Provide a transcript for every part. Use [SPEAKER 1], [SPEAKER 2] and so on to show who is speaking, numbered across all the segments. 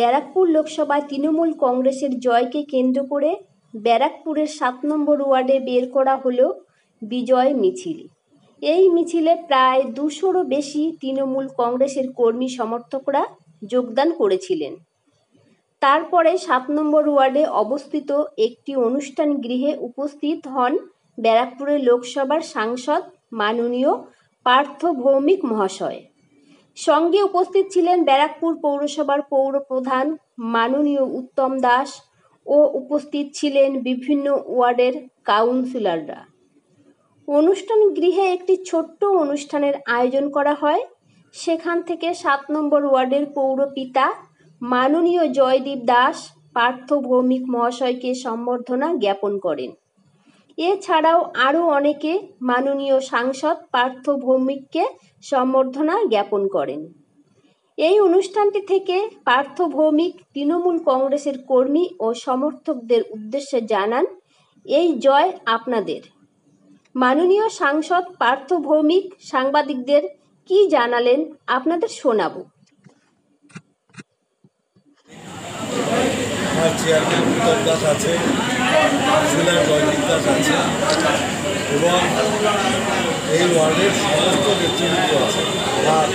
[SPEAKER 1] ব্যারাকপুর লোকসভায় তৃণমূল কংগ্রেসের জয়কে কেন্দ্র করে ব্যারাকপুরের 7 নম্বর ওয়ার্ডে বের করা হলো বিজয় মিছিল। এই মিছিলে প্রায় 200রও বেশি তৃণমূল কংগ্রেসের কর্মী সমর্থকরা যোগদান করেছিলেন। তারপরে 7 নম্বর ওয়ার্ডে অবস্থিত একটি অনুষ্ঠান গৃহে উপস্থিত হন ব্যারাকপুরের লোকসভার সাংসদ মাননীয় পার্থ ভৌমিক মহাশয়। সঙ্গে উপস্থিত ছিলেন ব্যারাকপুর পৌরসভার পৌর প্রধান মাননীয় উত্তম দাস ও উপস্থিত ছিলেন বিভিন্ন ওয়ার্ডের কাউন্সিলররা। অনুষ্ঠান গৃহে একটি ছোট্ট অনুষ্ঠানের আয়োজন করা হয়। সেখান থেকে 7 নম্বর ওয়ার্ডের পৌরপিতা মাননীয় জয়দীপ দাস পার্থ ভৌমিক মহাশয়কে সম্বর্ধনা জ্ঞাপন করেন। এছাড়াও আরও অনেকে মাননীয় সাংসদ পার্থ ভৌমিককে সম্বর্ধনা জ্ঞাপন করেন। এই অনুষ্ঠানটি থেকে পার্থ ভৌমিক তৃণমূল কংগ্রেসের কর্মী ও সমর্থকদের উদ্দেশ্যে জানান, এই জয় আপনাদের। মাননীয় সাংসদ পার্থ ভৌমিক সাংবাদিকদের কি জানালেন আপনাদের শোনাবো।
[SPEAKER 2] আমার চেয়ারম্যান উত্তম দাস আছে, কাউন্সিলর জয়দীপ দাস আছে এবং এই ওয়ার্ডের সমস্ত নেতৃত্ব আছে। আর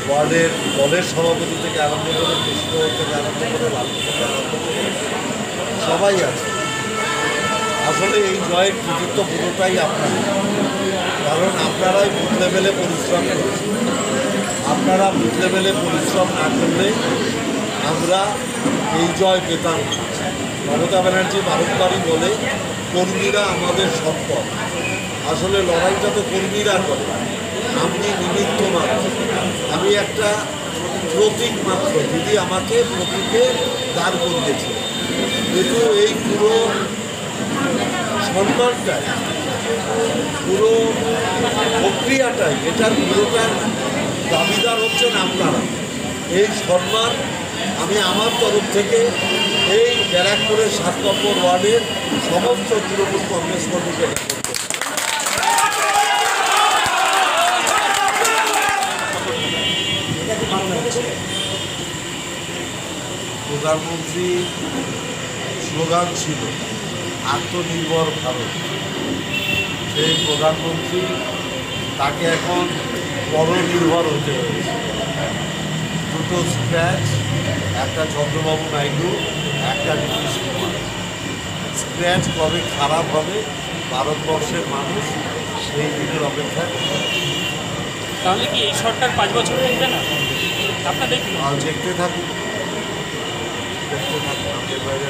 [SPEAKER 2] ওয়ার্ডের দলের সভাপতি থেকে আরম্ভ করে কৃষ্ণ থেকে আরম্ভ করে লালু থেকে আরম্ভ করে সবাই আছে। আসলে এই জয়ের কৃতিত্ব পুরোটাই আপনাদের, কারণ আপনারাই বুথ লেভেলে পরিশ্রম করেছেন। আপনারা বুথ লেভেলে পরিশ্রম না করলে আমরা এই জয় পেতাম। মমতা ব্যানার্জি বারংবারই বলে কর্মীরা আমাদের সম্পদ। আসলে লড়াইটা তো কর্মীরা করে, আমি নিমিত্ত মাত্র, আমি একটা প্রতীক মাত্র। দিদি আমাকে প্রতীকে দাঁড় করিয়েছে, কিন্তু এই পুরো সম্মানটাই, পুরো প্রক্রিয়াটাই, এটার পুরোটার দাবিদার হচ্ছেন আপনারা। এই সম্মান আমি আমার তরফ থেকে এই ব্যারাকপুরের 7 নম্বর ওয়ার্ডের সমস্ত তৃণমূল কংগ্রেস কর্মীকে প্রধানমন্ত্রী স্লোগান ছিল আত্মনির্ভর ভারত। সেই প্রধানমন্ত্রী তাকে এখন পরনির্ভর হতে হয়েছে। দুটো স্ক্র্যাচ, একটা চন্দ্রবাবু নাইডু, একটা নীতিশ কুমার। স্ক্র্যাচ কবে খারাপ হবে ভারতবর্ষের মানুষ সেই দিনের অপেক্ষা করবে।
[SPEAKER 3] তাহলে কি এই সরকার 5 বছর থাকবে না? আপনাদের
[SPEAKER 2] দেখতে থাকুন, আমাদের বাইরে।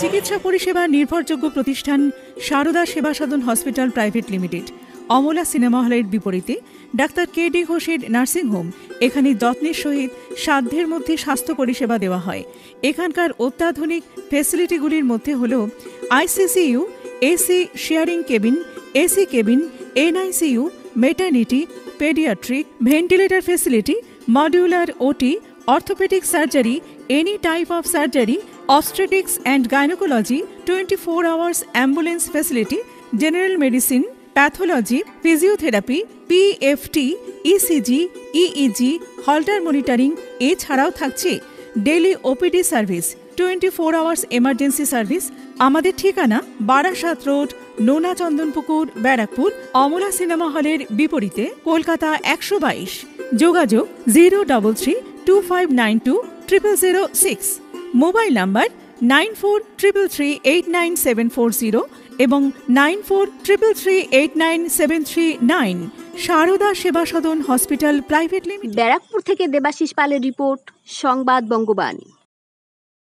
[SPEAKER 4] চিকিৎসা পরিষেবা নির্ভরযোগ্য প্রতিষ্ঠান Sarada Seva Sadhan hospital private limited, Amala cinema হলের বিপরীতে ডাক্তার কে.ডি. ঘোষের নার্সিংহোম। এখানে যত্নের সহিত সাধ্যের মধ্যে স্বাস্থ্য পরিষেবা দেওয়া হয়। এখানকার অত্যাধুনিক ফেসিলিটিগুলির মধ্যে হল ICCU, AC sharing cabin, AC cabin, NICU, maternity, paediatric, ventilator facility, modular OT, orthopaedic surgery, any type of surgery, obstetrics and gynecology, 24 hours ambulance facility, general medicine, pathology, physiotherapy, PFT, ECG, EEG, Holter monitoring। এছাড়াও থাকছে daily OPD service, 24 hours emergency service. আমাদের ঠিকানা Barasat road, নোনা Chandanpukur, Barrackpore, Amala cinema হলের বিপরীতে, কলকাতা 122। যোগাযোগ 03325920006। Mobile number 9433389740 এবং 9433389739। সারদা সেবা সদন হসপিটাল প্রাইভেট লিমিটেড।
[SPEAKER 1] ব্যারাকপুর থেকে দেবাশিস পালের রিপোর্ট, সংবাদ বঙ্গবাণী।